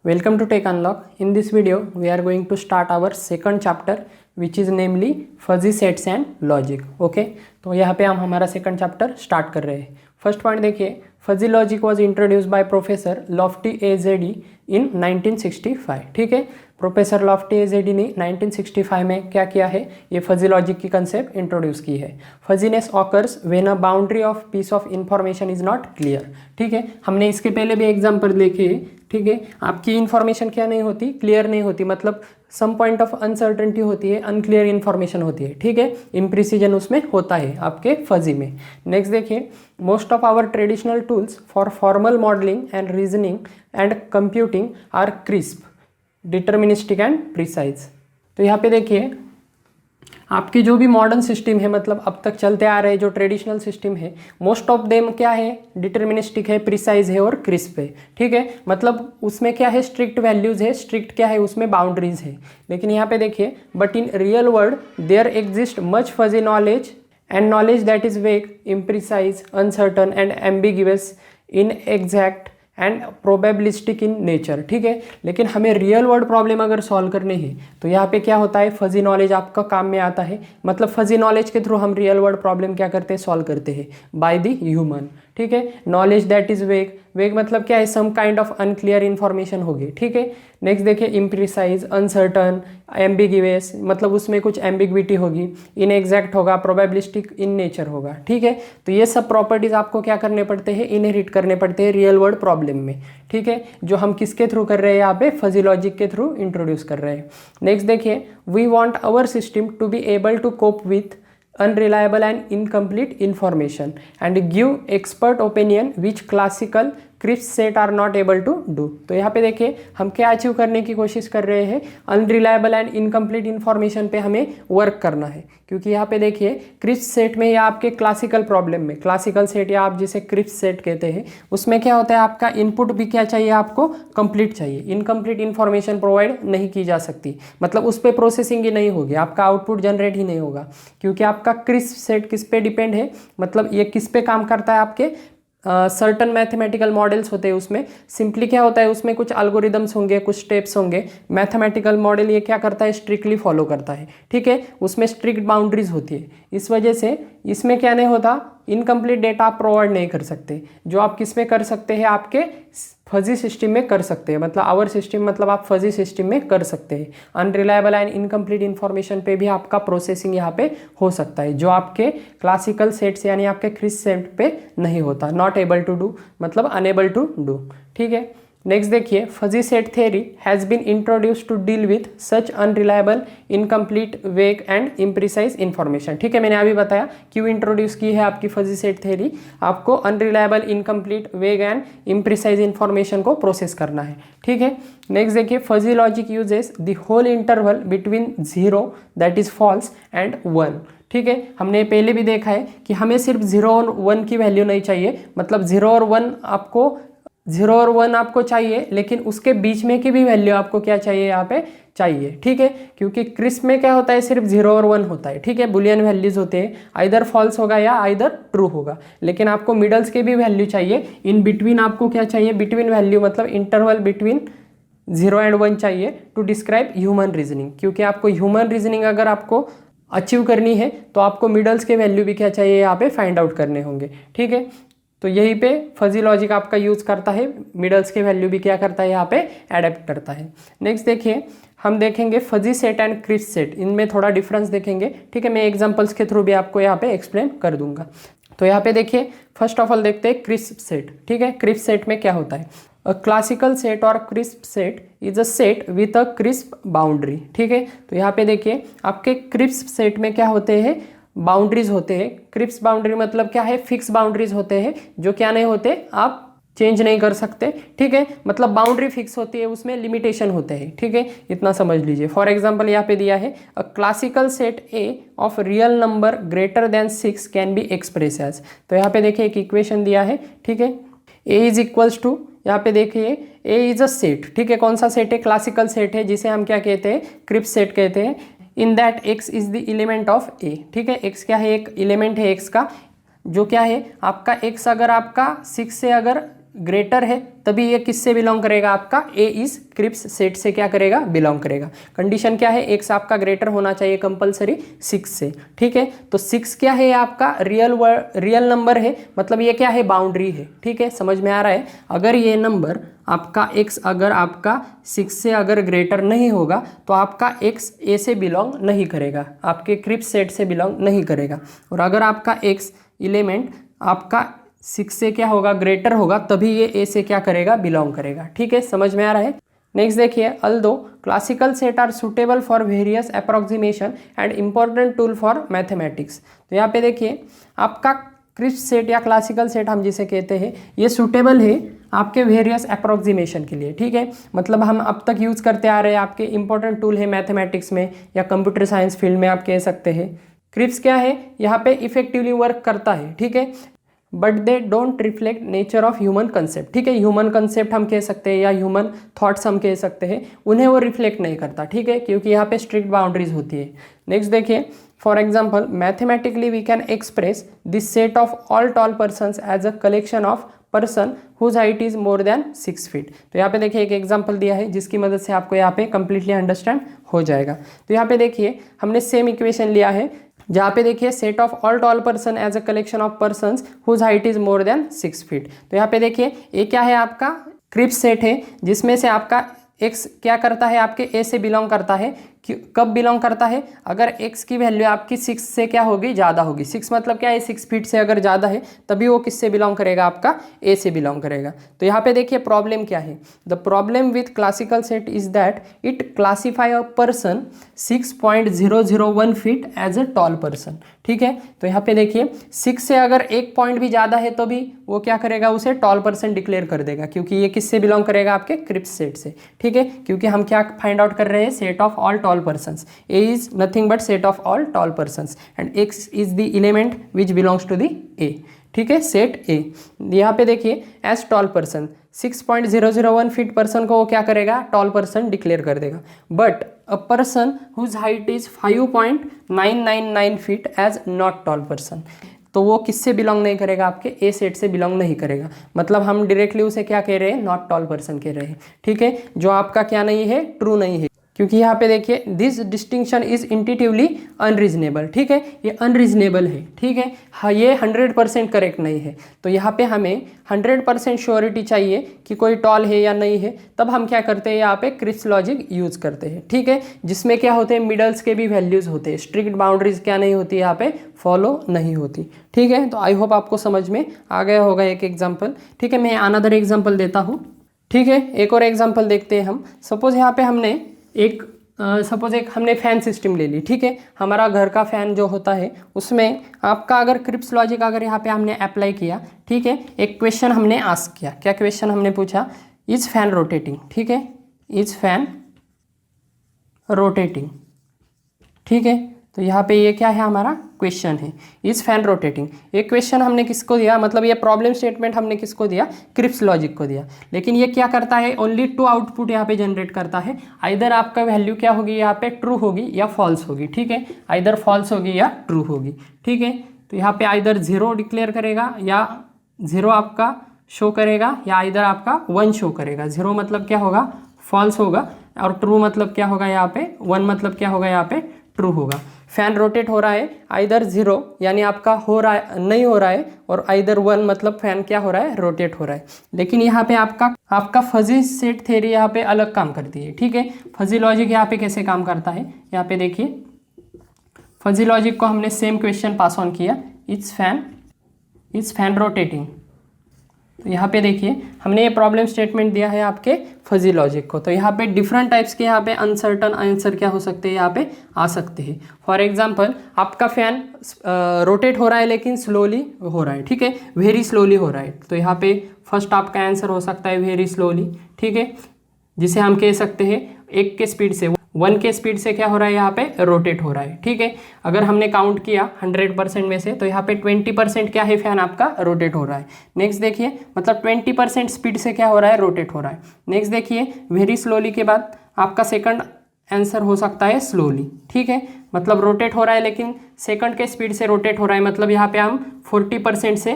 Welcome to Tech Unlock. In this video, we are going to start our second chapter, which is namely fuzzy sets and logic. Okay, तो यहाँ पे हम हमारा second chapter start कर रहे हैं. First point देखिए, fuzzy logic was introduced by Professor Lofty AZD in 1965. ठीक है, प्रोफेसर लॉफ्टी एजेडी ने 1965 में क्या किया है, ये फजी लॉजिक की कंसेप्ट इंट्रोड्यूस की है. Fuzziness occurs when a boundary of piece of information is not clear. ठीक है, हमने इसके पहले भी एग्जांपल देखे. ठीक है, आपकी इंफॉर्मेशन क्या नहीं होती, क्लियर नहीं होती, मतलब सम पॉइंट ऑफ अनसर्टेनिटी होती है, अनक्लियर इंफॉर्मेशन होती है. ठीक है, इम्प्रिसिजन उसमें होता है आपके फजी में. नेक्स्ट देखिए, most of our traditional tools for formal modelling and reasoning and computing are crisp, deterministic and precise. तो यहाँ पे देखिए, आपकी जो भी मॉडर्न सिस्टम है, मतलब अब तक चलते आ रहे जो ट्रेडिशनल सिस्टम है, मोस्ट ऑफ देम क्या है, डिटर्मिनिस्टिक है, प्रिसाइज है और क्रिस्प है. ठीक है, मतलब उसमें क्या है, स्ट्रिक्ट वैल्यूज है, स्ट्रिक्ट क्या है, उसमें बाउंड्रीज है. लेकिन यहाँ पे देखिए, but in real world there exist much fuzzy knowledge and knowledge that is vague, imprecise, uncertain and ambiguous, inexact and probabilistic in nature. ठीक है, लेकिन हमें रियल वर्ल्ड प्रॉब्लम अगर सॉल्व करने हैं तो यहाँ पे क्या होता है, फजी नॉलेज आपका काम में आता है. मतलब फजी नॉलेज के थ्रू हम रियल वर्ल्ड प्रॉब्लम क्या करते हैं, सॉल्व करते हैं बाय द ह्यूमन. ठीक है, नॉलेज दैट इज वेग, वेग मतलब क्या है, some kind of unclear information होगी. ठीक है, नेक्स्ट देखिए, इम्प्रिसाइज, अनसर्टन, एम्बिगिवस, मतलब उसमें कुछ एम्बिग्विटी होगी, इनएग्जैक्ट होगा, प्रोबेबिलिस्टिक इन नेचर होगा. ठीक है, तो ये सब प्रॉपर्टीज आपको क्या करने पड़ते हैं, इनहेरिट करने पड़ते हैं रियल वर्ल्ड प्रॉब्लम में. ठीक है, जो हम किसके थ्रू कर रहे हैं, यहाँ पे फजी लॉजिक के थ्रू इंट्रोड्यूस कर रहे हैं. नेक्स्ट देखिए, we want our system to be able to cope with unreliable and incomplete information and give expert opinion which classical crisp set are not able to do. तो यहाँ पे देखिए, हम क्या अचीव करने की कोशिश कर रहे हैं, अनरिलायबल एंड इनकम्प्लीट इन्फॉर्मेशन पे हमें वर्क करना है. क्योंकि यहाँ पे देखिए, क्रिस्प सेट में या आपके क्लासिकल प्रॉब्लम में, क्लासिकल सेट या आप जिसे क्रिस्प सेट कहते हैं, उसमें क्या होता है, आपका इनपुट भी क्या चाहिए, आपको कंप्लीट चाहिए. इनकम्प्लीट इन्फॉर्मेशन प्रोवाइड नहीं की जा सकती, मतलब उस पर प्रोसेसिंग ही नहीं होगी, आपका आउटपुट जनरेट ही नहीं होगा. क्योंकि आपका क्रिस्प सेट किस पे डिपेंड है, मतलब ये किस पे काम करता है, आपके सर्टन मैथमेटिकल मॉडल्स होते हैं. उसमें सिंपली क्या होता है, उसमें कुछ एल्गोरिदम्स होंगे, कुछ स्टेप्स होंगे. मैथमेटिकल मॉडल ये क्या करता है, स्ट्रिक्टली फॉलो करता है. ठीक है, उसमें स्ट्रिक्ट बाउंड्रीज होती है. इस वजह से इसमें क्या नहीं होता, इनकम्प्लीट डेटा आप प्रोवाइड नहीं कर सकते. जो आप किस में कर सकते हैं, आपके फजी सिस्टम में कर सकते हैं, मतलब आवर सिस्टम, मतलब आप फजी सिस्टम में कर सकते हैं. अनरिलायबल एंड इनकम्प्लीट इन्फॉर्मेशन पे भी आपका प्रोसेसिंग यहाँ पे हो सकता है, जो आपके क्लासिकल सेट्स यानी आपके क्रिस्प सेट पे नहीं होता. नॉट एबल टू डू मतलब अनेबल टू डू. ठीक है, नेक्स्ट देखिए, fuzzy set theory has been introduce to deal with such unreliable, incomplete, vague and imprecise information. ठीक है, मैंने अभी बताया क्यों इंट्रोड्यूस की है आपकी फजी सेट थ्योरी, आपको unreliable, incomplete, vague and imprecise information को प्रोसेस करना है. ठीक है, नेक्स्ट देखिए, fuzzy logic uses the whole interval between 0 that is false and 1. ठीक है, हमने पहले भी देखा है कि हमें सिर्फ 0 और 1 की वैल्यू नहीं चाहिए, मतलब 0 और 1 आपको चाहिए, लेकिन उसके बीच में की भी वैल्यू आपको क्या चाहिए, यहाँ पे चाहिए. ठीक है, क्योंकि क्रिस्प में क्या होता है, सिर्फ 0 और 1 होता है. ठीक है, बुलियन वैल्यूज होते हैं, आइदर फॉल्स होगा या आइदर ट्रू होगा. लेकिन आपको मिडल्स के भी वैल्यू चाहिए, इन बिटवीन आपको क्या चाहिए, बिटवीन वैल्यू, मतलब इंटरवल बिटवीन 0 एंड 1 चाहिए टू डिस्क्राइब ह्यूमन रीजनिंग. क्योंकि आपको ह्यूमन रीजनिंग अगर आपको अचीव करनी है तो आपको मिडल्स के वैल्यू भी क्या चाहिए, यहाँ पे फाइंड आउट करने होंगे. ठीक है, तो यहीं पे फजी लॉजिक आपका यूज करता है, मिडल्स के वैल्यू भी क्या करता है, यहाँ पे एडेप्ट करता है. नेक्स्ट देखिए, हम देखेंगे fuzzy set and crisp set, इनमें थोड़ा डिफरेंस देखेंगे. ठीक है, मैं एग्जांपल्स के थ्रू भी आपको यहाँ पे एक्सप्लेन कर दूंगा. तो यहाँ पे देखिए, फर्स्ट ऑफ ऑल देखते हैं क्रिस्प सेट. ठीक है, क्रिस्प सेट में क्या होता है, अ क्लासिकल सेट और crisp set is a set with a crisp boundary. ठीक है, तो यहाँ पे देखिए, आपके क्रिस्प सेट में क्या होते हैं, बाउंड्रीज होते हैं. क्रिस्प बाउंड्री मतलब क्या है, फिक्स बाउंड्रीज होते हैं, जो क्या नहीं होते, आप चेंज नहीं कर सकते. ठीक है, मतलब बाउंड्री फिक्स होती है, उसमें लिमिटेशन होते हैं. ठीक है, इतना समझ लीजिए. फॉर एग्जांपल यहाँ पे दिया है, a classical set A of real number greater than 6 can be express as. तो यहाँ पे देखिए, एक इक्वेशन दिया है. ठीक है, ए इज इक्वल्स टू, यहाँ पे देखिए, ए इज अ सेट. ठीक है, कौन सा सेट है, क्लासिकल सेट है, जिसे हम क्या कहते हैं, क्रिस्प सेट कहते हैं. In that x is the element of A. ठीक है, एक्स क्या है, एक एलिमेंट है एक्स का, जो क्या है आपका एक्स, अगर आपका 6 से अगर ग्रेटर है तभी ये किससे बिलोंग करेगा, आपका ए इज क्रिप्स सेट से क्या करेगा, बिलोंग करेगा। कंडीशन क्या है, एक्स आपका ग्रेटर होना चाहिए कंपलसरी 6 से, ठीक है। तो 6 क्या है, आपका रियल नंबर है, मतलब ये क्या है, बाउंड्री है, ठीक है, समझ में आ रहा है। अगर ये नंबर आपका x अगर आपका 6 से अगर ग्रेटर नहीं होगा तो आपका x a से बिलोंग नहीं करेगा, आपके क्रिप्स सेट से बिलोंग नहीं करेगा। और अगर आपका x एलिमेंट आपका 6 से क्या होगा, ग्रेटर होगा, तभी ये a से क्या करेगा, बिलोंग करेगा, ठीक है, समझ में आ रहा है। नेक्स्ट देखिए, although classical set are suitable for various approximation and important tool for mathematics. तो यहाँ पे देखिए आपका क्रिप्स सेट या क्लासिकल सेट हम जिसे कहते हैं, ये सुटेबल है आपके वेरियस अप्रोक्सीमेशन के लिए, ठीक है। मतलब हम अब तक यूज़ करते आ रहे हैं, आपके इंपॉर्टेंट टूल है मैथमेटिक्स में या कंप्यूटर साइंस फील्ड में आप कह सकते हैं। क्रिप्स क्या है, यहाँ पे इफेक्टिवली वर्क करता है, ठीक है, but they don't reflect nature of human concept, ठीक है। ह्यूमन कंसेप्ट हम कह सकते हैं या ह्यूमन थॉट्स हम कह सकते हैं, उन्हें वो रिफ्लेक्ट नहीं करता, ठीक है, क्योंकि यहाँ पे स्ट्रिक्ट बाउंड्रीज होती है। नेक्स्ट देखिए, for example mathematically we can express this set of all tall persons as a collection of person whose height is more than 6 feet. तो यहाँ पे देखिए एक एग्जांपल दिया है जिसकी मदद से आपको यहाँ पे कंप्लीटली अंडरस्टैंड हो जाएगा। तो यहाँ पे देखिए हमने सेम इक्वेशन लिया है, जहाँ पे देखिए set of all tall person as a collection of persons whose height is more than 6 feet. तो यहाँ पे देखिए ये क्या है, आपका क्रिप्स सेट है, जिसमें से आपका x क्या करता है, आपके a से बिलोंग करता है। कब बिलोंग करता है, अगर x की वैल्यू आपकी 6 से क्या होगी, ज़्यादा होगी। 6 मतलब क्या है, 6 फीट से अगर ज़्यादा है तभी वो किससे बिलोंग करेगा, आपका a से बिलोंग करेगा। तो यहाँ पे देखिए प्रॉब्लम क्या है, the problem with classical set is that it classify a person 6.001 feet as a tall person, ठीक है। तो यहाँ पे देखिए 6 से अगर एक पॉइंट भी ज़्यादा है तो भी वो क्या करेगा, उसे टॉल पर्सन डिक्लेयर कर देगा, क्योंकि ये किससे बिलोंग करेगा, आपके क्रिप्स सेट से, ठीक है। क्योंकि हम क्या फाइंड आउट कर रहे हैं, set of all toll persons. A is nothing but set of all tall persons and X is the element which belongs to the A, ठीक है, सेट A। यहाँ पे देखिए as tall person 6.001 feet person को वो क्या करेगा, tall person declare कर देगा। But a person whose height is 5.999 feet as not tall person, तो वो किससे बिलोंग नहीं करेगा, आपके ए सेट से बिलोंग नहीं करेगा। मतलब हम डायरेक्टली उसे क्या कह रहे हैं, नॉट टॉल पर्सन कह रहे हैं, ठीक है, जो आपका क्या नहीं है, ट्रू नहीं है। क्योंकि यहाँ पे देखिए this distinction is intuitively unreasonable, ठीक है, ये अनरीजनेबल है, ठीक है, हाँ ये 100% करेक्ट नहीं है। तो यहाँ पे हमें 100% श्योरिटी चाहिए कि कोई टॉल है या नहीं है, तब हम क्या करते हैं, यहाँ पे क्रिप्स लॉजिक यूज़ करते हैं, ठीक है, जिसमें क्या होते हैं, मिडल्स के भी वैल्यूज़ होते हैं, स्ट्रिक्ट बाउंड्रीज क्या नहीं होती, यहाँ पे फॉलो नहीं होती, ठीक है। तो आई होप आपको समझ में आ गया होगा एक एग्जाम्पल, ठीक है। मैं अनदर एग्जाम्पल देता हूँ, ठीक है, एक और एग्जाम्पल देखते हैं हम। सपोज यहाँ पे हमने एक हमने फ़ैन सिस्टम ले ली, ठीक है, हमारा घर का फ़ैन जो होता है उसमें आपका अगर क्रिप्स लॉजिक अगर यहाँ पे हमने अप्लाई किया, ठीक है, एक क्वेश्चन हमने आस्क किया, क्या क्वेश्चन हमने पूछा, इज फैन रोटेटिंग, ठीक है, इज फैन रोटेटिंग, ठीक है। तो यहाँ पे ये क्या है, हमारा क्वेश्चन है, इज फैन रोटेटिंग। ये क्वेश्चन हमने किसको दिया, मतलब ये प्रॉब्लम स्टेटमेंट हमने किसको दिया, क्रिप्स लॉजिक को दिया। लेकिन ये क्या करता है, ओनली 2 आउटपुट यहाँ पे जनरेट करता है, आइदर आपका वैल्यू क्या होगी, यहाँ पे ट्रू होगी या फॉल्स होगी, ठीक है, आइदर फॉल्स होगी या ट्रू होगी, ठीक है। तो यहाँ पे आइदर 0 डिक्लेयर करेगा या 0 आपका शो करेगा या आइदर आपका 1 शो करेगा। 0 मतलब क्या होगा, फॉल्स होगा, और ट्रू मतलब क्या होगा, यहाँ पे 1 मतलब क्या होगा, यहाँ पे ट्रू होगा। फैन रोटेट हो रहा है, आइदर 0 यानी आपका हो रहा है, नहीं हो रहा है, और आइदर 1 मतलब फैन क्या हो रहा है, रोटेट हो रहा है। लेकिन यहाँ पे आपका फजी सेट थ्योरी यहाँ पे अलग काम करती है, ठीक है। फजी लॉजिक यहाँ पे कैसे काम करता है, यहाँ पे देखिए फजी लॉजिक को हमने सेम क्वेश्चन पास ऑन किया, इज फैन रोटेटिंग। तो यहाँ पे देखिए हमने ये प्रॉब्लम स्टेटमेंट दिया है आपके फजी लॉजिक को। तो यहाँ पे डिफरेंट टाइप्स के यहाँ पे अनसर्टन आंसर क्या हो सकते हैं, यहाँ पे आ सकते हैं। फॉर एग्जांपल आपका फैन रोटेट हो रहा है लेकिन स्लोली हो रहा है, ठीक है, वेरी स्लोली हो रहा है। तो यहाँ पे फर्स्ट आपका आंसर हो सकता है वेरी स्लोली, ठीक है, जिसे हम कह सकते हैं 1 के स्पीड से 1 के स्पीड से क्या हो रहा है, यहाँ पे रोटेट हो रहा है, ठीक है। अगर हमने काउंट किया 100% में से तो यहाँ पे 20% क्या है, फैन आपका रोटेट हो रहा है। नेक्स्ट देखिए, मतलब 20% स्पीड से क्या हो रहा है, रोटेट हो रहा है। नेक्स्ट देखिए वेरी स्लोली के बाद आपका सेकंड आंसर हो सकता है स्लोली, ठीक है, मतलब रोटेट हो रहा है लेकिन सेकंड के स्पीड से रोटेट हो रहा है, मतलब यहाँ पे हम 40% से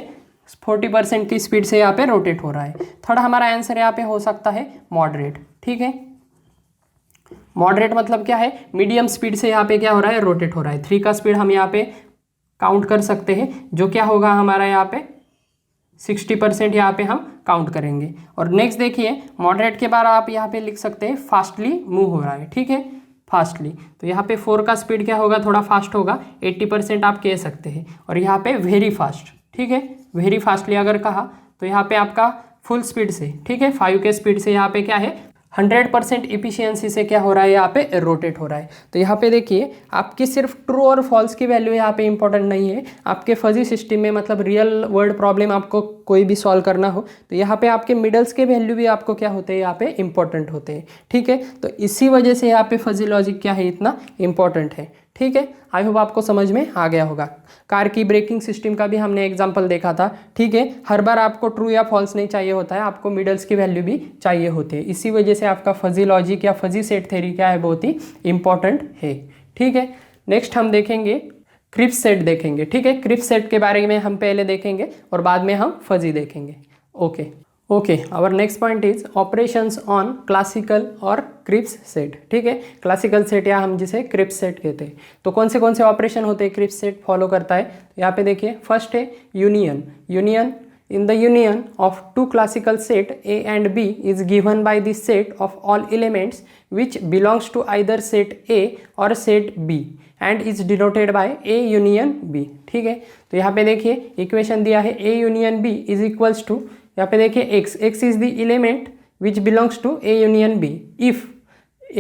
40% की स्पीड से यहाँ पे रोटेट हो रहा है। थर्ड हमारा आंसर यहाँ पे हो सकता है मॉडरेट। ठीक है, मॉडरेट मतलब क्या है, मीडियम स्पीड से यहाँ पे क्या हो रहा है, रोटेट हो रहा है। 3 का स्पीड हम यहाँ पे काउंट कर सकते हैं, जो क्या होगा हमारा यहाँ पे 60% यहाँ पे हम काउंट करेंगे। और नेक्स्ट देखिए, मॉडरेट के बाद आप यहाँ पे लिख सकते हैं फास्टली मूव हो रहा है। ठीक है, फास्टली, तो यहाँ पे 4 का स्पीड क्या होगा, थोड़ा फास्ट होगा, 80% आप कह सकते हैं। और यहाँ पे वेरी फास्ट, ठीक है, वेरी फास्टली अगर कहा तो यहाँ पे आपका फुल स्पीड से, ठीक है, 5 के स्पीड से यहाँ पे क्या है 100% इफिशियंसी से क्या हो रहा है, यहाँ पे रोटेट हो रहा है। तो यहाँ पे देखिए, आपकी सिर्फ ट्रू और फॉल्स की वैल्यू यहाँ पे इंपॉर्टेंट नहीं है। आपके फजी सिस्टम में मतलब रियल वर्ल्ड प्रॉब्लम आपको कोई भी सॉल्व करना हो तो यहाँ पे आपके मिडल्स के वैल्यू भी आपको क्या होते हैं, यहाँ पे इंपॉर्टेंट होते हैं। ठीक है, तो इसी वजह से यहाँ पे फजी लॉजिक क्या है, इतना इंपॉर्टेंट है। ठीक है, आई होप आपको समझ में आ गया होगा। कार की ब्रेकिंग सिस्टम का भी हमने एग्जांपल देखा था। ठीक है, हर बार आपको ट्रू या फॉल्स नहीं चाहिए होता है, आपको मिडल्स की वैल्यू भी चाहिए होती है। इसी वजह से आपका फजी लॉजिक या फजी सेट थ्योरी क्या है, बहुत ही इंपॉर्टेंट है। ठीक है, नेक्स्ट हम देखेंगे क्रिप्स सेट देखेंगे। ठीक है, क्रिप्स सेट के बारे में हम पहले देखेंगे और बाद में हम फजी देखेंगे। Okay, our next point is operations on classical और क्रिप्स सेट। ठीक है, क्लासिकल सेट या हम जिसे क्रिप्स सेट कहते हैं। तो कौन से ऑपरेशन होते हैं क्रिप्स सेट फॉलो करता है, तो यहाँ पे देखिए, फर्स्ट है union. In the union of two classical set A and B is given by the set of all elements which belongs to either set A or set B and is denoted by A union B। ठीक है, तो यहाँ पे देखिए equation दिया है A union B is equals to, यहाँ पे देखिए x is the element which belongs to A union B if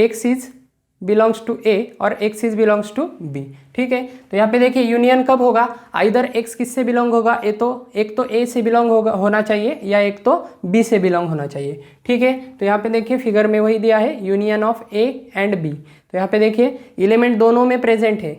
x is belongs to A और x is belongs to B. ठीक है, तो यहाँ पे देखिए यूनियन कब होगा, आइदर एक्स किससे बिलोंग होगा, एक तो ए से बिलोंग होना चाहिए या एक तो बी से बिलोंग होना चाहिए। ठीक है, तो यहाँ पे देखिए फिगर में वही दिया है union of A and B. तो यहाँ पे देखिए एलिमेंट दोनों में प्रेजेंट है,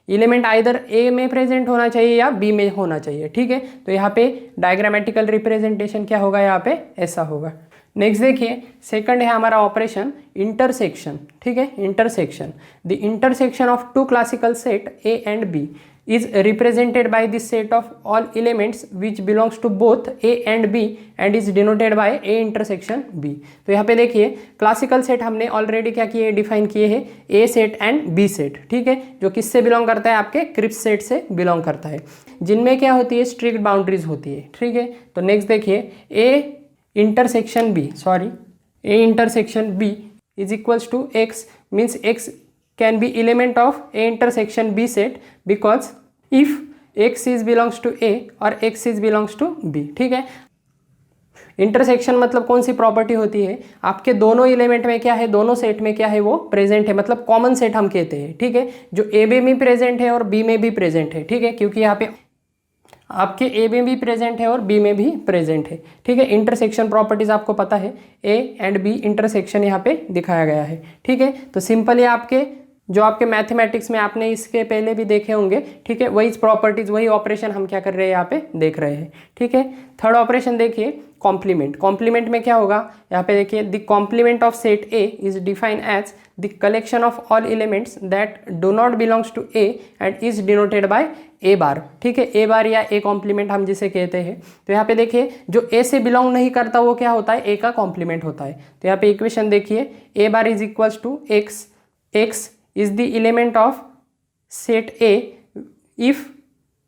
एलिमेंट आइदर ए में प्रेजेंट होना चाहिए या बी में होना चाहिए। ठीक है, तो यहाँ पे डायग्रामेटिकल रिप्रेजेंटेशन क्या होगा, यहाँ पे ऐसा होगा। नेक्स्ट देखिए, सेकंड है हमारा ऑपरेशन इंटरसेक्शन। ठीक है, intersection, the intersection of two classical set A and B is represented by the set of all elements which belongs to both A and B and is denoted by A intersection B. तो यहाँ पे देखिए classical set हमने already क्या किए, define किए हैं, ए set and B set. ठीक है, जो किससे बिलोंग करता है, आपके क्रिप्स सेट से बिलोंग करता है, जिनमें क्या होती है, स्ट्रिक्ट बाउंड्रीज होती है। ठीक है, तो नेक्स्ट देखिए A intersection B is equals to x means x can be element of A intersection B set because if x is belongs to A और x is belongs to B। ठीक है, intersection मतलब कौन सी property होती है, आपके दोनों element में क्या है, दोनों सेट में क्या है, वो प्रेजेंट है, मतलब कॉमन सेट हम कहते हैं। ठीक है, जो ए में भी प्रेजेंट है और बी में भी प्रेजेंट है। ठीक है, क्योंकि यहाँ पे आपके ए में भी प्रेजेंट है और बी में भी प्रेजेंट है। ठीक है, इंटरसेक्शन प्रॉपर्टीज आपको पता है, ए एंड बी इंटरसेक्शन यहाँ पे दिखाया गया है। ठीक है, तो सिंपली आपके जो आपके मैथमेटिक्स में आपने इसके पहले भी देखे होंगे। ठीक है, वही प्रॉपर्टीज वही ऑपरेशन हम क्या कर रहे हैं, यहाँ पे देख रहे हैं। ठीक है, थर्ड ऑपरेशन देखिए कॉम्प्लीमेंट। कॉम्प्लीमेंट में क्या होगा, यहाँ पे देखिए the complement of set A is defined as the collection of all elements that do not belongs to A and is denoted by A bar. ठीक है, ए बार या ए कॉम्प्लीमेंट हम जिसे कहते हैं। तो यहाँ पे देखिए जो ए से बिलोंग नहीं करता वो क्या होता है, ए का कॉम्प्लीमेंट होता है। तो यहाँ पे इक्वेशन देखिए A bar is equals to x, x is the element of set A if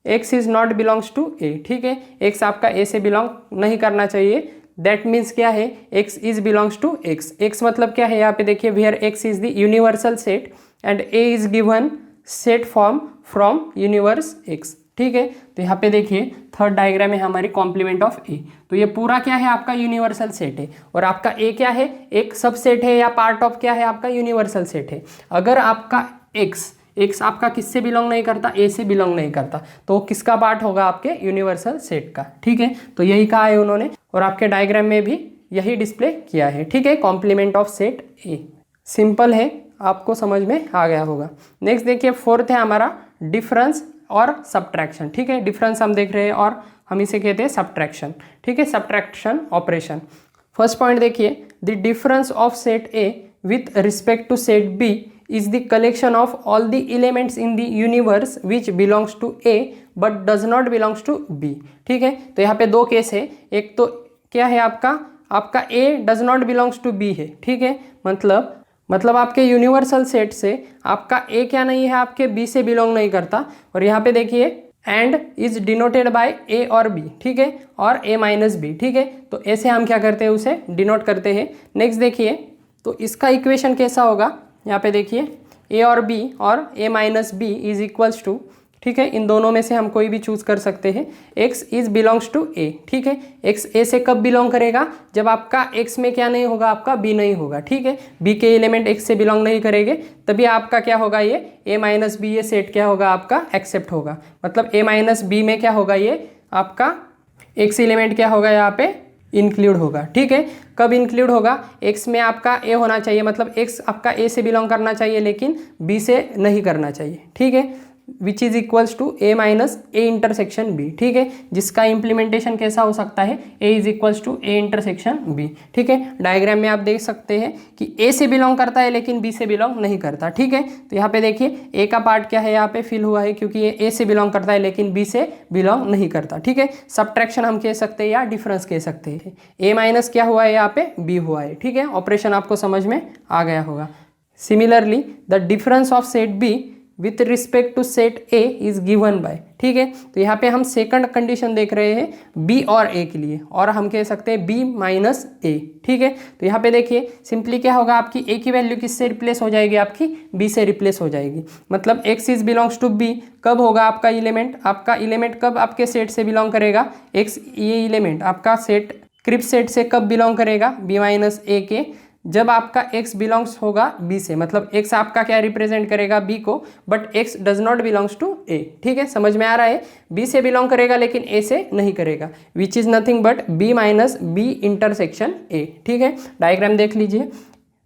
x is not belongs to A। ठीक है, x आपका A से बिलोंग नहीं करना चाहिए, दैट मीन्स क्या है, x is belongs to x। x मतलब क्या है, यहाँ पे देखिए where x is the universal set and A is given set form from universe x। ठीक है, तो यहाँ पे देखिए थर्ड डायग्राम है हमारी कॉम्प्लीमेंट ऑफ ए। तो ये पूरा क्या है, आपका यूनिवर्सल सेट है और आपका ए क्या है, एक सब सेट है या पार्ट ऑफ क्या है, आपका यूनिवर्सल सेट है। अगर आपका एक्स आपका किससे बिलोंग नहीं करता, ए से बिलोंग नहीं करता, तो किसका पार्ट होगा, आपके यूनिवर्सल सेट का। ठीक है, तो यही कहा है उन्होंने और आपके डायग्राम में भी यही डिस्प्ले किया है। ठीक है, complement of set A simple है, आपको समझ में आ गया होगा। नेक्स्ट देखिए फोर्थ है हमारा डिफरेंस और सब्ट्रैक्शन। ठीक है, डिफरेंस हम देख रहे हैं और हम इसे कहते हैं सब्ट्रैक्शन। ठीक है, सब्ट्रैक्शन ऑपरेशन। फर्स्ट पॉइंट देखिए, the difference of set A with respect to set B is the collection of all the elements in the universe which belongs to A but does not belongs to B. ठीक है, तो यहाँ पे दो case है, एक तो क्या है आपका A does not belongs to B है। ठीक है, मतलब आपके यूनिवर्सल सेट से आपका ए क्या नहीं है, आपके बी से बिलोंग नहीं करता। और यहाँ पे देखिए एंड इज डिनोटेड बाय ए और बी। ठीक है, और ए माइनस बी। ठीक है, तो ऐसे हम क्या करते हैं, उसे डिनोट करते हैं। नेक्स्ट देखिए, तो इसका इक्वेशन कैसा होगा, यहाँ पे देखिए ए और बी और A minus B is equals to, ठीक है, इन दोनों में से हम कोई भी चूज कर सकते हैं। x is belongs to a। ठीक है, x a से कब बिलोंग करेगा, जब आपका x में क्या नहीं होगा, आपका b नहीं होगा। ठीक है, b के एलिमेंट x से बिलोंग नहीं करेंगे, तभी आपका क्या होगा, ये a माइनस बी ये सेट क्या होगा, आपका एक्सेप्ट होगा। मतलब a माइनस बी में क्या होगा, ये आपका x एलिमेंट क्या होगा, यहाँ पे इंक्लूड होगा। ठीक है, कब इंक्लूड होगा, x में आपका a होना चाहिए, मतलब x आपका a से बिलोंग करना चाहिए लेकिन b से नहीं करना चाहिए। ठीक है, which is equals to a minus A intersection b। ठीक है, जिसका इम्प्लीमेंटेशन कैसा हो सकता है, a is equals to A intersection b। ठीक है, डायग्राम में आप देख सकते हैं कि a से बिलोंग करता है लेकिन b से बिलोंग नहीं करता। ठीक है, तो यहाँ पे देखिए a का पार्ट क्या है, यहाँ पे फिल हुआ है क्योंकि ये a से बिलोंग करता है लेकिन b से बिलोंग नहीं करता। ठीक है, सब्ट्रैक्शन हम कह सकते हैं या डिफरेंस कह सकते हैं। a माइनस क्या हुआ है, यहाँ पे b हुआ है। ठीक है, ऑपरेशन आपको समझ में आ गया होगा। Similarly the difference of set b with respect to set A is given by. ठीक है, तो यहाँ पे हम सेकंड कंडीशन देख रहे हैं बी और ए के लिए, और हम कह सकते हैं बी माइनस ए। ठीक है, तो यहाँ पे देखिए सिंपली क्या होगा, आपकी ए की वैल्यू किससे रिप्लेस हो जाएगी, आपकी बी से रिप्लेस हो जाएगी। मतलब X is belongs to B कब होगा, आपका एलिमेंट कब आपके सेट से बिलोंग करेगा, एक्स ये एलिमेंट आपका सेट क्रिप सेट से कब बिलोंग करेगा, बी माइनस ए के, जब आपका x बिलोंग्स होगा b से। मतलब x आपका क्या रिप्रेजेंट करेगा, b को, but x does not belongs to a। ठीक है, समझ में आ रहा है, b से बिलोंग करेगा लेकिन a से नहीं करेगा, which is nothing but b minus B intersection a। ठीक है, डायग्राम देख लीजिए,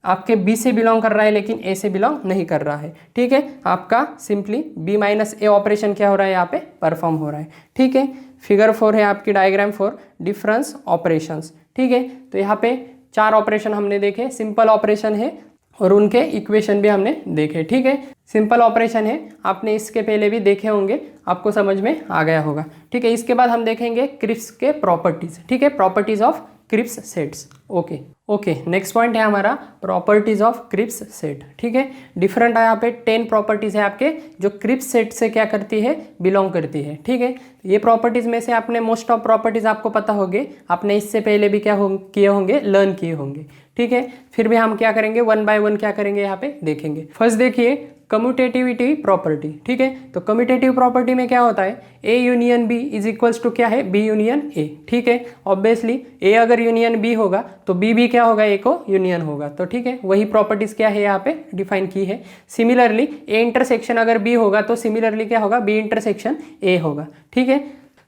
आपके b से बिलोंग कर रहा है लेकिन a से बिलोंग नहीं कर रहा है। ठीक है, आपका सिंपली b माइनस ए ऑपरेशन क्या हो रहा है, यहाँ पे परफॉर्म हो रहा है। ठीक है, फिगर 4 है आपकी डायग्राम 4 डिफरेंस ऑपरेशंस। ठीक है, तो यहाँ पे 4 ऑपरेशन हमने देखे, सिंपल ऑपरेशन है और उनके इक्वेशन भी हमने देखे। ठीक है, सिंपल ऑपरेशन है, आपने इसके पहले भी देखे होंगे, आपको समझ में आ गया होगा। ठीक है, इसके बाद हम देखेंगे क्रिप्स के प्रॉपर्टीज। ठीक है, properties of crisp sets. Okay, next point है हमारा प्रॉपर्टीज ऑफ क्रिप्स सेट। ठीक है, डिफरेंट है, यहाँ पे 10 प्रॉपर्टीज है आपके जो क्रिप्स सेट से क्या करती है, बिलोंग करती है। ठीक है, ये प्रॉपर्टीज में से आपने मोस्ट ऑफ प्रॉपर्टीज आपको पता होंगे, आपने इससे पहले भी क्या किए होंगे, लर्न किए होंगे। ठीक है, फिर भी हम क्या करेंगे, 1 बाय 1 क्या करेंगे, यहाँ पे देखेंगे। फर्स्ट देखिए कम्यूटेटिविटी प्रॉपर्टी। ठीक है, तो कम्यूटेटिव प्रॉपर्टी में क्या होता है, A union B is equals to क्या है, बी यूनियन ए। ठीक है, ऑब्वियसली ए अगर यूनियन बी होगा तो बी भी क्या होगा, ए को यूनियन होगा। तो ठीक है, वही प्रॉपर्टीज क्या है यहाँ पे डिफाइन की है। सिमिलरली ए इंटरसेक्शन अगर बी होगा तो सिमिलरली क्या होगा, बी इंटरसेक्शन ए होगा। ठीक है,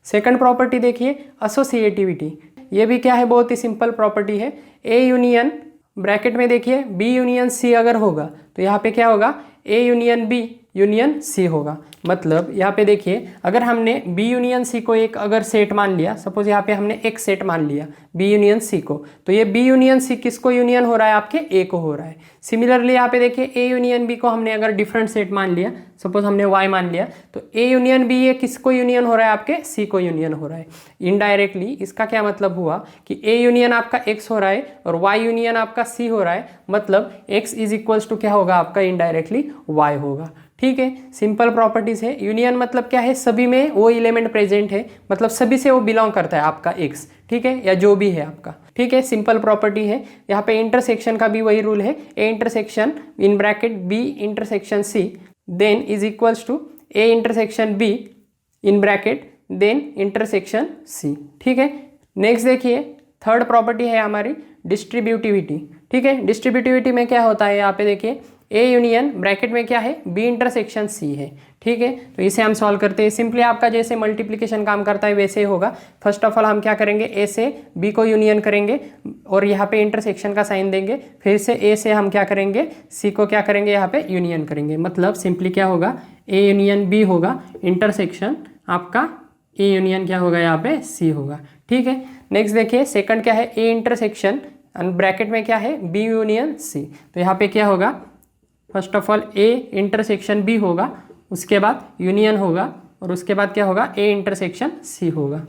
सेकंड प्रॉपर्टी देखिए एसोसिएटिविटी, ये भी क्या है, बहुत ही सिंपल प्रॉपर्टी है। ए यूनियन ब्रैकेट में देखिए बी यूनियन सी अगर होगा तो यहाँ पे क्या होगा, A union B union C होगा। मतलब यहाँ पे देखिए अगर हमने बी यूनियन सी को एक अगर सेट मान लिया, सपोज यहाँ पे हमने एक सेट मान लिया बी यूनियन सी को, तो ये बी यूनियन सी किसको यूनियन हो रहा है, आपके ए को हो रहा है। सिमिलरली यहाँ पे देखिए ए यूनियन बी को हमने अगर डिफरेंट सेट मान लिया, सपोज हमने वाई मान लिया, तो ए यूनियन बी ये किसको यूनियन हो रहा है, आपके सी को यूनियन हो रहा है। इनडायरेक्टली इसका क्या मतलब हुआ कि ए यूनियन आपका एक्स हो रहा है और वाई यूनियन आपका सी हो रहा है, मतलब एक्स इज इक्वल्स टू क्या होगा, आपका इनडायरेक्टली वाई होगा। ठीक है, सिंपल प्रॉपर्टीज है। यूनियन मतलब क्या है, सभी में वो एलिमेंट प्रेजेंट है, मतलब सभी से वो बिलोंग करता है आपका एक्स। ठीक है, या जो भी है आपका। ठीक है, सिंपल प्रॉपर्टी है। यहाँ पे इंटरसेक्शन का भी वही रूल है, A intersection in bracket B intersection C then is equals to A intersection B in bracket then intersection C. ठीक है, नेक्स्ट देखिए थर्ड प्रॉपर्टी है हमारी डिस्ट्रीब्यूटिविटी। ठीक है, डिस्ट्रीब्यूटिविटी में क्या होता है, यहाँ पे देखिए ए यूनियन ब्रैकेट में क्या है, बी इंटरसेक्शन सी है। ठीक है, तो इसे हम सॉल्व करते हैं। सिंपली आपका जैसे मल्टीप्लिकेशन काम करता है वैसे ही होगा। फर्स्ट ऑफ ऑल हम क्या करेंगे, ए से बी को यूनियन करेंगे और यहाँ पे इंटरसेक्शन का साइन देंगे, फिर से ए से हम क्या करेंगे, सी को क्या करेंगे, यहाँ पे यूनियन करेंगे। मतलब सिंपली क्या होगा, ए यूनियन बी होगा, इंटरसेक्शन आपका ए यूनियन क्या होगा, यहाँ पे सी होगा। ठीक है, नेक्स्ट देखिए सेकंड क्या है, ए इंटरसेक्शन ब्रैकेट में क्या है, बी यूनियन सी। तो यहाँ पे क्या होगा, first of all A intersection B होगा, उसके बाद यूनियन होगा और उसके बाद क्या होगा, ए इंटरसेक्शन सी होगा।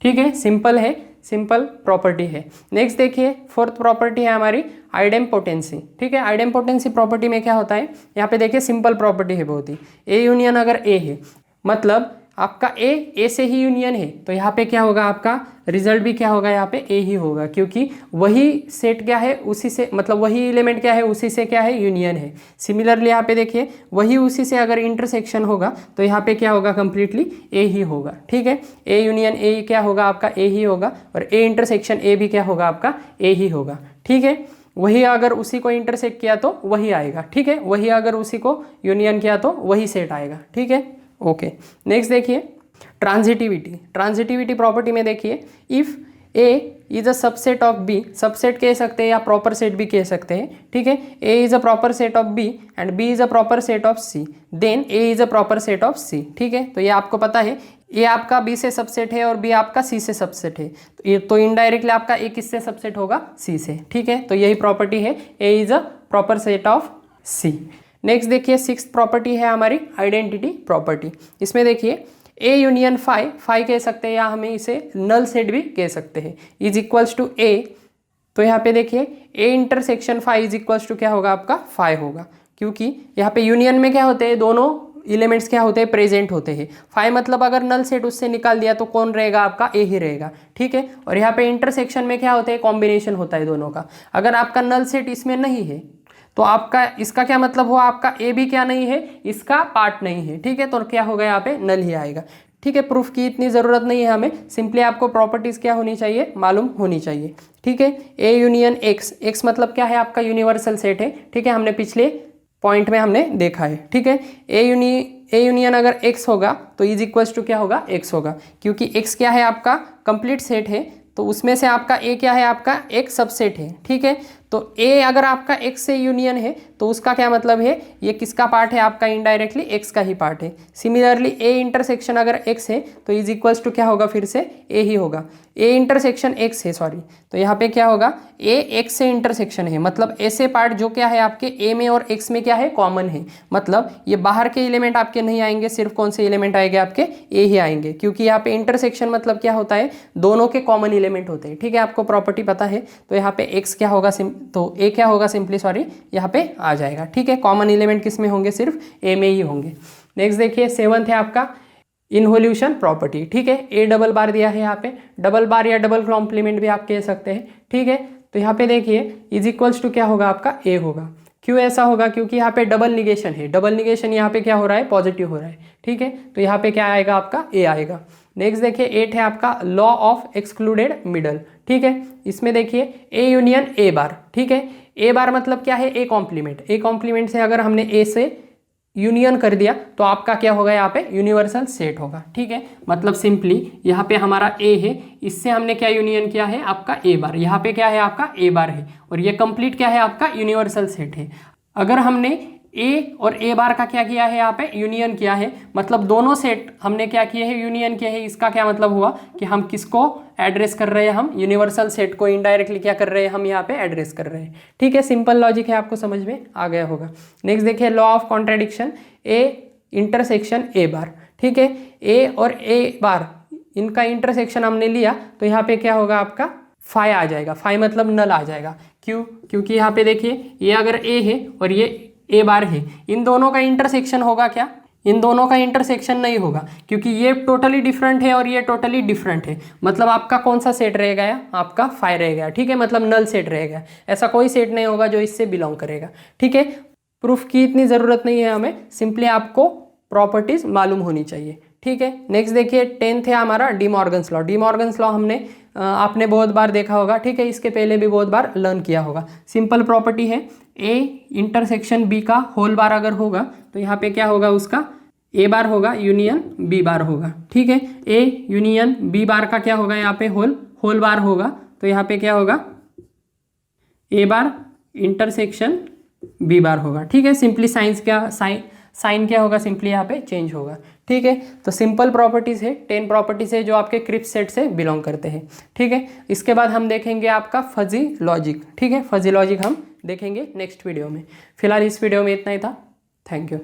ठीक है, सिंपल है, सिंपल प्रॉपर्टी है। नेक्स्ट देखिए, फोर्थ प्रॉपर्टी है हमारी आइडेम्पोटेंसी। ठीक है, आइडेम्पोटेंसी प्रॉपर्टी में क्या होता है, यहाँ पे देखिए सिंपल प्रॉपर्टी है बहुत ही। ए यूनियन अगर ए है, मतलब आपका ए से ही यूनियन है, तो यहाँ पे क्या होगा, आपका रिजल्ट भी क्या होगा, यहाँ पे ए ही होगा, क्योंकि वही सेट क्या है उसी से, मतलब वही एलिमेंट क्या है उसी से क्या है यूनियन है। सिमिलरली यहाँ पे देखिए वही उसी से अगर इंटरसेक्शन होगा तो यहाँ पे क्या होगा, कंप्लीटली ए ही होगा। ठीक है, ए यूनियन ए क्या होगा, आपका ए ही होगा, और ए इंटरसेक्शन ए भी क्या होगा, आपका ए ही होगा। ठीक है, वही अगर उसी को इंटरसेक्ट किया तो वही आएगा। ठीक है, वही अगर उसी को यूनियन किया तो वही सेट आएगा। ठीक है, ओके। नेक्स्ट देखिए ट्रांजिटिविटी। ट्रांजिटिविटी प्रॉपर्टी में देखिए, if A is a subset of B, subset कह सकते हैं या प्रॉपर सेट भी कह सकते हैं। ठीक है, A is a proper set of B and B is a proper set of C, then A is a proper set of C. ठीक है, तो ये आपको पता है, ए आपका बी से सबसेट है और बी आपका सी से सबसेट है, तो इनडायरेक्टली आपका ए किससे सबसेट होगा, सी से। ठीक है, तो यही प्रॉपर्टी है, A is a proper set of C. Next देखिए, सिक्स्थ प्रॉपर्टी है हमारी आइडेंटिटी प्रॉपर्टी। इसमें देखिए ए यूनियन फाई, फाई कह सकते हैं या हमें इसे नल सेट भी कह सकते हैं, इज इक्वल्स टू ए। तो यहाँ पे देखिए A intersection phi is equals to क्या होगा, आपका फाई होगा, क्योंकि यहाँ पे यूनियन में क्या होते हैं, दोनों एलिमेंट्स क्या होते हैं, प्रेजेंट होते हैं। फाई मतलब अगर नल सेट उससे निकाल दिया तो कौन रहेगा, आपका ए ही रहेगा। ठीक है, और यहाँ पे इंटरसेक्शन में क्या होता है, कॉम्बिनेशन होता है दोनों का। अगर आपका नल सेट इसमें नहीं है तो आपका इसका क्या मतलब हुआ, आपका ए भी क्या नहीं है, इसका पार्ट नहीं है। ठीक है, तो क्या होगा, यहाँ पे नल ही आएगा। ठीक है, प्रूफ की इतनी ज़रूरत नहीं है हमें, सिंपली आपको प्रॉपर्टीज़ क्या होनी चाहिए, मालूम होनी चाहिए। ठीक है, ए यूनियन एक्स, एक्स मतलब क्या है, आपका यूनिवर्सल सेट है। ठीक है, हमने पिछले पॉइंट में हमने देखा है। ठीक है, ए यूनियन अगर एक्स होगा तो इज इक्वल्स टू क्या होगा, एक्स होगा, क्योंकि एक्स क्या है, आपका कंप्लीट सेट है, तो उसमें से आपका ए क्या है, आपका एक सबसेट है। ठीक है, तो ए अगर आपका एक्स से यूनियन है तो उसका क्या मतलब है, ये किसका पार्ट है, आपका इनडायरेक्टली एक्स का ही पार्ट है। सिमिलरली ए इंटरसेक्शन अगर एक्स है तो इज इक्वल्स टू क्या होगा, फिर से ए ही होगा। ए इंटरसेक्शन एक्स है, सॉरी, तो यहाँ पे क्या होगा, ए एक्स से इंटरसेक्शन है, मतलब ऐसे पार्ट जो क्या है आपके ए में और एक्स में क्या है, कॉमन है। मतलब ये बाहर के एलिमेंट आपके नहीं आएंगे, सिर्फ कौन से एलिमेंट आएंगे, आपके ए ही आएंगे, क्योंकि यहाँ पे इंटरसेक्शन मतलब क्या होता है, दोनों के कॉमन एलिमेंट होते हैं। ठीक है, आपको प्रॉपर्टी पता है, तो यहाँ पे एक्स क्या होगा, तो ए क्या होगा, सिंपली सॉरी यहाँ पे आ जाएगा। ठीक है, कॉमन एलिमेंट किस में होंगे, सिर्फ ए में ही होंगे। नेक्स्ट देखिए, सेवंथ है आपका इन्वोल्यूशन प्रॉपर्टी। ठीक है, ए डबल बार दिया है, यहाँ पे डबल बार या डबल कॉम्प्लीमेंट भी आप कह सकते हैं। ठीक है, तो यहाँ पे देखिए इज इक्वल्स टू क्या होगा, आपका ए होगा। क्यों ऐसा होगा, क्योंकि यहाँ पे डबल निगेशन है, डबल निगेशन यहाँ पे क्या हो रहा है, पॉजिटिव हो रहा है। ठीक है, तो यहाँ पे क्या आएगा, आपका ए आएगा। नेक्स्ट देखिए 8 है आपका लॉ ऑफ एक्सक्लूडेड मिडल। ठीक है, इसमें देखिए ए यूनियन ए बार। ठीक है, ए बार मतलब क्या है, ए कॉम्प्लीमेंट। ए कॉम्प्लीमेंट से अगर हमने ए से यूनियन कर दिया तो आपका क्या होगा, यहाँ पे यूनिवर्सल सेट होगा। ठीक है, मतलब सिंपली यहाँ पे हमारा ए है, इससे हमने क्या यूनियन किया है, आपका ए बार, यहाँ पे क्या है, आपका ए बार है, और ये कंप्लीट क्या है, आपका यूनिवर्सल सेट है। अगर हमने ए और ए बार का क्या किया है, यहाँ पे यूनियन किया है, मतलब दोनों सेट हमने क्या किए हैं, यूनियन किए हैं। इसका क्या मतलब हुआ कि हम किसको एड्रेस कर रहे हैं, हम यूनिवर्सल सेट को इनडायरेक्टली क्या कर रहे हैं, हम यहाँ पे एड्रेस कर रहे हैं। ठीक है, सिंपल लॉजिक है, आपको समझ में आ गया होगा। नेक्स्ट देखिए law of contradiction, A intersection A bar. ठीक है, ए और ए बार इनका इंटरसेक्शन हमने लिया तो यहाँ पे क्या होगा, आपका फाई आ जाएगा। फाई मतलब नल आ जाएगा। क्यों, क्योंकि यहाँ पे देखिए ये अगर ए है और ये ए बार है, इन दोनों का इंटरसेक्शन होगा क्या, इन दोनों का इंटरसेक्शन नहीं होगा, क्योंकि ये टोटली डिफरेंट है और ये टोटली डिफरेंट है। मतलब आपका कौन सा सेट रहेगा, आपका फाई रहेगा। ठीक है, मतलब नल सेट रहेगा, ऐसा कोई सेट नहीं होगा जो इससे बिलोंग करेगा। ठीक है, प्रूफ की इतनी ज़रूरत नहीं है हमें, सिंपली आपको प्रॉपर्टीज मालूम होनी चाहिए। ठीक है, नेक्स्ट देखिए 10th है हमारा D Morgan's law. D Morgan's law हमने आपने बहुत बार देखा होगा। ठीक है, इसके पहले भी बहुत बार लर्न किया होगा। सिंपल प्रॉपर्टी है, ए इंटरसेक्शन बी का होल बार अगर होगा तो यहाँ पे क्या होगा, उसका ए बार होगा यूनियन बी बार होगा। ठीक है, ए यूनियन बी बार का क्या होगा, यहाँ पे होल बार होगा, तो यहाँ पे क्या होगा, ए बार इंटरसेक्शन बी बार होगा। ठीक है, सिंपली साइन क्या होगा, सिंपली यहाँ पे चेंज होगा। ठीक है, तो सिंपल प्रॉपर्टीज़ है, 10 प्रॉपर्टीज़ है जो आपके क्रिप्स सेट से बिलोंग करते हैं। ठीक है, इसके बाद हम देखेंगे आपका फजी लॉजिक। ठीक है, फजी लॉजिक हम देखेंगे नेक्स्ट वीडियो में। फिलहाल इस वीडियो में इतना ही था। Thank you.